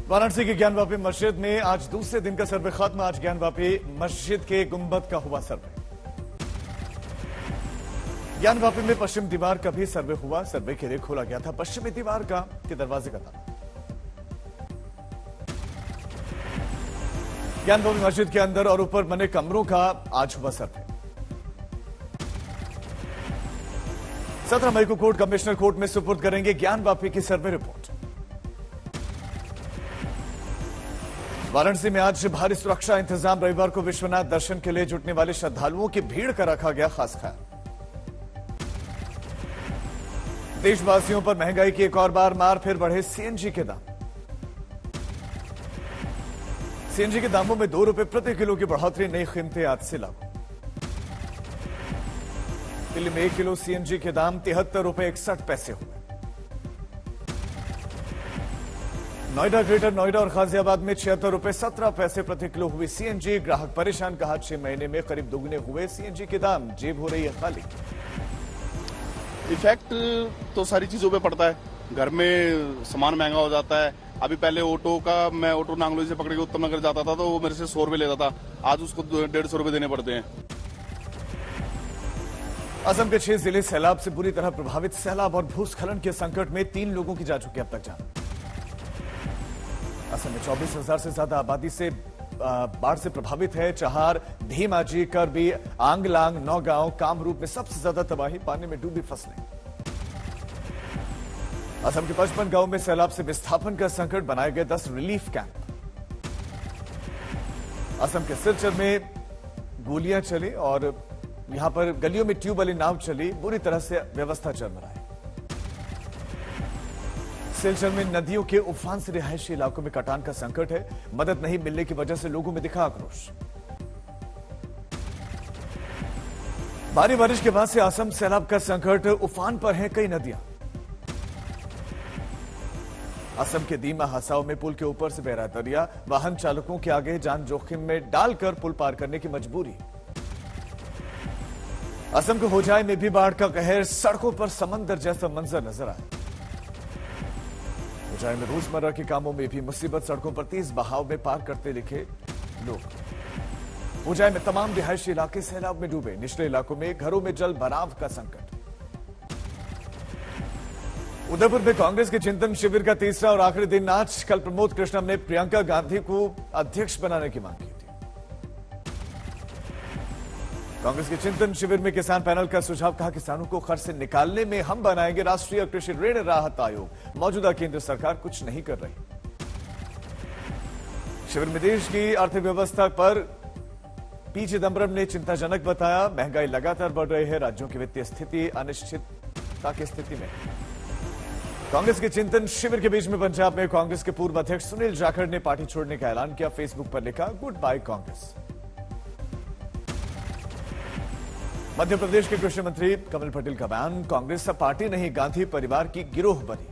वाराणसी की ज्ञानवापी मस्जिद में आज दूसरे दिन का सर्वे खत्म। आज ज्ञानवापी मस्जिद के गुंबद का हुआ सर्वे। ज्ञानवापी में पश्चिम दीवार का भी सर्वे हुआ। सर्वे के लिए खोला गया था पश्चिमी दीवार का के दरवाजे का ताला। ज्ञानवापी मस्जिद के अंदर और ऊपर बने कमरों का आज हुआ सर्वे। 17 मई को कोर्ट कमिश्नर कोर्ट में सुपुर्द करेंगे ज्ञानवापी की सर्वे रिपोर्ट। वाराणसी में आज भारी सुरक्षा इंतजाम। रविवार को विश्वनाथ दर्शन के लिए जुटने वाले श्रद्धालुओं की भीड़ का रखा गया खास ख्याल। देशवासियों पर महंगाई की एक और बार मार, फिर बढ़े सीएनजी के दाम। सीएनजी के दामों में 2 रुपए प्रति किलो की बढ़ोतरी, नई कीमतें आज से लागू। दिल्ली में 1 किलो सीएनजी के दाम 73 रुपए 61 पैसे हुए। नोएडा, ग्रेटर नोएडा और गाजियाबाद में 76 रुपए 17 पैसे प्रति किलो हुई सीएनजी। ग्राहक परेशान, कहा 6 महीने में करीब दुगने हुए सीएनजी के दाम, जेब हो रही है खाली। इफेक्ट तो सारी चीजों पे पड़ता है। घर में सामान महंगा हो जाता है। अभी पहले ऑटो का, मैं ऑटो नांगलोई से पकड़ के उत्तम नगर जाता था तो वो मेरे से 100 रुपए लेता था, आज उसको 150 रुपए देने पड़ते हैं। असम के 6 जिले सैलाब से बुरी तरह प्रभावित। सैलाब और भूस्खलन के संकट में 3 लोगों की जा चुकी अब तक जान। असम में 24,000 से ज्यादा आबादी से बाढ़ से प्रभावित है। चहार, धीमाजी, करबी, आंगलांग, नौगांव, कामरूप में सबसे ज्यादा तबाही, पानी में डूबी फसलें। असम के 55 गांवों में सैलाब से विस्थापन का संकट, बनाए गए 10 रिलीफ कैंप। असम के सिलचर में गोलियां चली और यहां पर गलियों में ट्यूब वाली नाव चली, बुरी तरह से व्यवस्था चरमराई। सिलचर में नदियों के उफान से रिहायशी इलाकों में कटान का संकट है। मदद नहीं मिलने की वजह से लोगों में दिखा आक्रोश। भारी बारिश के बाद से असम सैलाब का संकट, उफान पर हैं कई नदियां। असम के दीमा हसाओ में पुल के ऊपर से बह रहा दरिया, वाहन चालकों के आगे जान जोखिम में डालकर पुल पार करने की मजबूरी। असम के होजाई में भी बाढ़ का कहर, सड़कों पर समंदर जैसा मंजर नजर आया। होजाई में रोजमर्रा के कामों में भी मुसीबत, सड़कों पर तेज बहाव में पार करते दिखे लोग। होजाई में तमाम रिहायशी इलाके सैलाब में डूबे। निचले इलाकों में घरों में जल भराव का संकट। उदयपुर में कांग्रेस के चिंतन शिविर का तीसरा और आखिरी दिन आज। कल प्रमोद कृष्णम ने प्रियंका गांधी को अध्यक्ष बनाने की मांग की थी। कांग्रेस के चिंतन शिविर में किसान पैनल का सुझाव, कहा किसानों को कर्ज से निकालने में हम बनाएंगे राष्ट्रीय कृषि ऋण राहत आयोग। मौजूदा केंद्र सरकार कुछ नहीं कर रही। शिविर में देश की अर्थव्यवस्था पर पी चिदंबरम ने चिंताजनक बताया। महंगाई लगातार बढ़ रही है, राज्यों की वित्तीय स्थिति अनिश्चितता की स्थिति में। कांग्रेस के चिंतन शिविर के बीच में पंजाब में कांग्रेस के पूर्व अध्यक्ष सुनील जाखड़ ने पार्टी छोड़ने का ऐलान किया। फेसबुक पर लिखा, गुड बाय कांग्रेस। मध्य प्रदेश के कृषि मंत्री कमल पटेल का बयान, कांग्रेस अब पार्टी नहीं, गांधी परिवार की गिरोह बनी।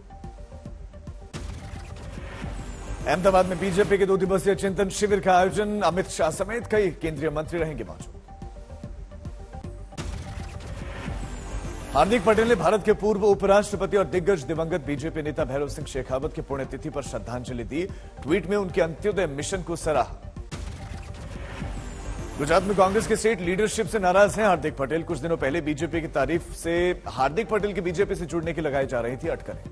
अहमदाबाद में बीजेपी के 2 दिवसीय चिंतन शिविर का आयोजन, अमित शाह समेत कई केंद्रीय मंत्री रहेंगे मौजूद। हार्दिक पटेल ने भारत के पूर्व उपराष्ट्रपति और दिग्गज दिवंगत बीजेपी नेता भैरव सिंह शेखावत की पुण्यतिथि पर श्रद्धांजलि दी। ट्वीट में उनके अंत्योदय मिशन को सराहा। गुजरात में कांग्रेस के स्टेट लीडरशिप से नाराज हैं हार्दिक पटेल। कुछ दिनों पहले बीजेपी की तारीफ से हार्दिक पटेल की बीजेपी से जुड़ने की लगाई जा रही थी अटकलें।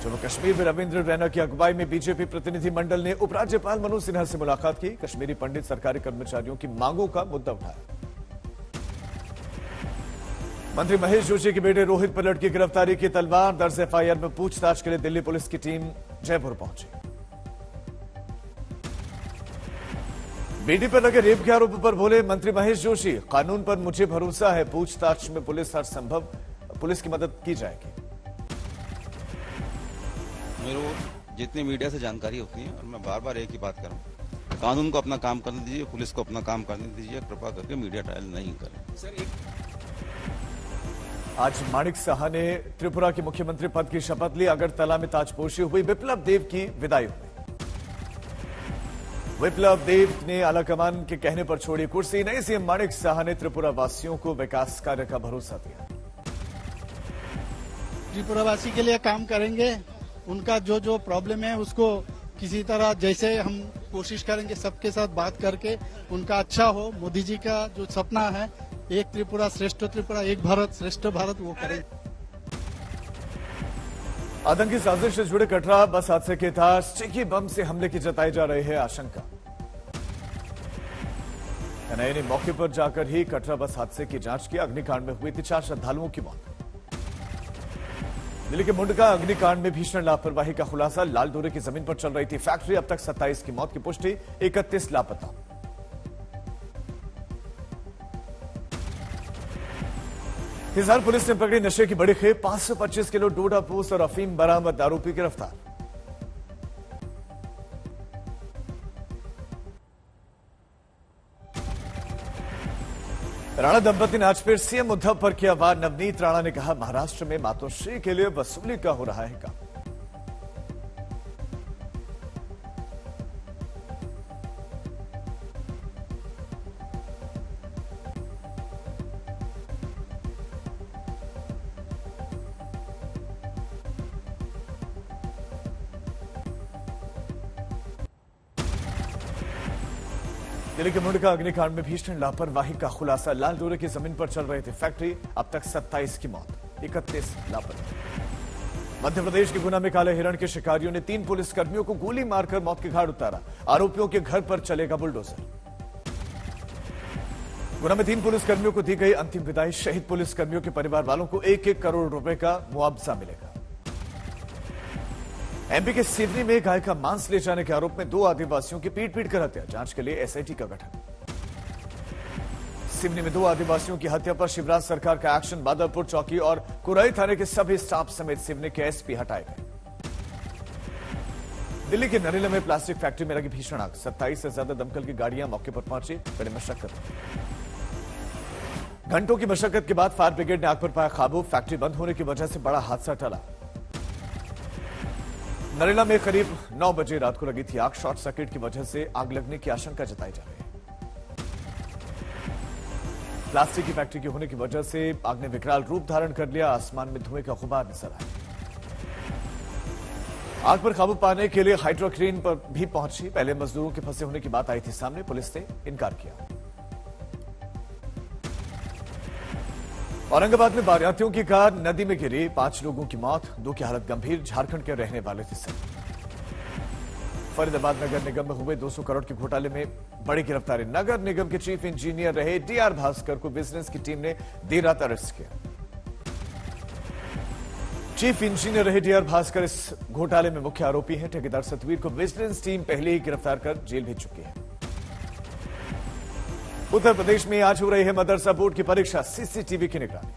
जम्मू कश्मीर में रविंद्र रैना की अगुवाई में बीजेपी प्रतिनिधि मंडल ने उपराज्यपाल मनोज सिन्हा से मुलाकात की। कश्मीरी पंडित सरकारी कर्मचारियों की मांगों का मुद्दा उठाया। मंत्री महेश जोशी के बेटे रोहित पलट की गिरफ्तारी की तलवार, दर्ज एफआईआर में पूछताछ के लिए दिल्ली पुलिस की टीम जयपुर पहुंची। बेटी पर लगे रेप के आरोप पर बोले मंत्री महेश जोशी, कानून पर मुझे भरोसा है, पूछताछ में पुलिस हर संभव पुलिस की मदद की जाएगी। मेरे को जितनी मीडिया से जानकारी होती है, और मैं बार बार एक ही बात कर रहा हूं, कानून को अपना काम करने दीजिए, पुलिस को अपना काम करने दीजिए, कृपा करके मीडिया ट्रायल नहीं करें। सर, आज माणिक साहा ने त्रिपुरा के मुख्यमंत्री पद की शपथ ली। अगरतला में ताजपोशी हुई। विप्लव देव की विदाई हुई। विप्लव देव ने आलाकमान के कहने पर छोड़ी कुर्सी। नए सीएम माणिक साहा ने त्रिपुरा वासियों को विकास कार्य का भरोसा दिया। त्रिपुरावासी के लिए काम करेंगे उनका जो जो प्रॉब्लम है उसको किसी तरह जैसे हम कोशिश करेंगे सबके साथ बात करके उनका अच्छा हो। मोदी जी का जो सपना है एक त्रिपुरा श्रेष्ठ त्रिपुरा, एक भारत श्रेष्ठ भारत, वो करें। आतंकी साजिश से जुड़े कटरा बस हादसे के तहत स्टिकी बम से हमले की जताई जा रही है आशंका। एनआईए ने मौके पर जाकर ही कटरा बस हादसे की जांच की। अग्निकांड में हुई थी 4 श्रद्धालुओं की मौत। दिल्ली के मुंडका अग्निकांड में भीषण लापरवाही का खुलासा। लाल डोरे की जमीन पर चल रही थी फैक्ट्री। अब तक 27 की मौत की पुष्टि, 31 लापता। हिसार पुलिस ने पकड़ी नशे की बड़ी खेप। 525 किलो डोडा पोस्त और अफीम बरामद, आरोपी गिरफ्तार। राणा दंपति ने आज फिर सीएम उद्धव पर किया वार। नवनीत राणा ने कहा, महाराष्ट्र में मातोश्री के लिए वसूली का हो रहा है काम। दिल्ली के मुंडका अग्निकांड में भीषण लापरवाही का खुलासा। लाल डोरे की जमीन पर चल रही थी फैक्ट्री। अब तक 27 की मौत, 31 लापता। मध्य प्रदेश के गुना में काले हिरण के शिकारियों ने 3 पुलिसकर्मियों को गोली मारकर मौत के घाट उतारा। आरोपियों के घर पर चलेगा बुलडोजर। गुना में 3 पुलिसकर्मियों को दी गई अंतिम विदाई। शहीद पुलिसकर्मियों के परिवार वालों को 1-1 करोड़ रुपए का मुआवजा मिलेगा। एमपी के सिवनी में गाय का मांस ले जाने के आरोप में 2 आदिवासियों की पीट कर हत्या। जांच के लिए एसआईटी का गठन। सिवनी में 2 आदिवासियों की हत्या पर शिवराज सरकार का एक्शन। बादलपुर चौकी और कुराई थाने के सभी स्टाफ समेत सिवनी के एसपी हटाए गए। दिल्ली के नरेला में प्लास्टिक फैक्ट्री में लगी भीषण आग। 27 से ज्यादा दमकल की गाड़ियां मौके पर पहुंची। बड़ी मशक्कत, घंटों की मशक्कत के बाद फायर ब्रिगेड ने आग पर पाया काबू। फैक्ट्री बंद होने की वजह से बड़ा हादसा टला। नरेला में करीब 9 बजे रात को लगी थी आग। शॉर्ट सर्किट की वजह से आग लगने की आशंका जताई जा रही है। प्लास्टिक की फैक्ट्री के होने की वजह से आग ने विकराल रूप धारण कर लिया। आसमान में धुएं का गुबार नजर आया। आग पर काबू पाने के लिए हाइड्रोक्रेन पर भी पहुंची। पहले मजदूरों के फंसे होने की बात आई थी सामने। पुलिस ने इनकार किया। औरंगाबाद में बारातियों की कार नदी में गिरी। 5 लोगों की मौत, 2 की हालत गंभीर। झारखंड के रहने वाले थे सब। फरीदाबाद नगर निगम में हुए 200 करोड़ के घोटाले में बड़ी गिरफ्तारी। नगर निगम के चीफ इंजीनियर रहे डीआर भास्कर को विजिलेंस की टीम ने देर रात अरेस्ट किया। चीफ इंजीनियर रहे डीआर भास्कर इस घोटाले में मुख्य आरोपी हैं। ठेकेदार सतवीर को विजिलेंस टीम पहले ही गिरफ्तार कर जेल भेज चुकी है। उत्तर प्रदेश में आज हो रही है मदरसा बोर्ड की परीक्षा। सीसीटीवी की निगरानी।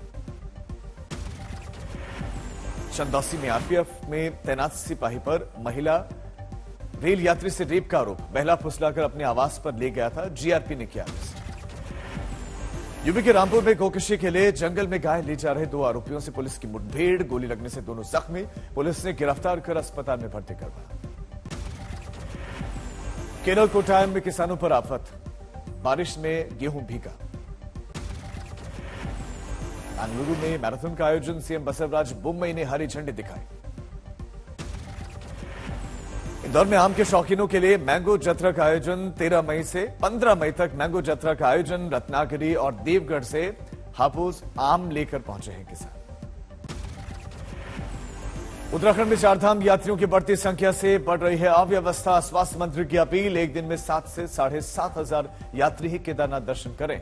चंदौसी में आरपीएफ में तैनात सिपाही पर महिला रेल यात्री से रेप का आरोप। बहला फुसलाकर अपने आवास पर ले गया था। जीआरपी ने किया अरेस्ट। यूपी के रामपुर में गोकशी के लिए जंगल में गाय ले जा रहे 2 आरोपियों से पुलिस की मुठभेड़। गोली लगने से दोनों जख्मी। पुलिस ने गिरफ्तार कर अस्पताल में भर्ती करवाया। केरल कोट्टायम में किसानों पर आफत। बारिश में गेहूं भीगा। बेंगलुरु में मैराथन का आयोजन। सीएम बसवराज बोम्मई ने हरी झंडी दिखाई। इंदौर में आम के शौकीनों के लिए मैंगो जत्रा का आयोजन। 13 मई से 15 मई तक मैंगो जत्रा का आयोजन। रत्नागिरी और देवगढ़ से हापुस आम लेकर पहुंचे हैं किसान। उत्तराखंड में चारधाम यात्रियों की बढ़ती संख्या से बढ़ रही है अव्यवस्था। स्वास्थ्य मंत्री की अपील, एक दिन में 7 से 7,500 यात्री ही केदारनाथ दर्शन करें।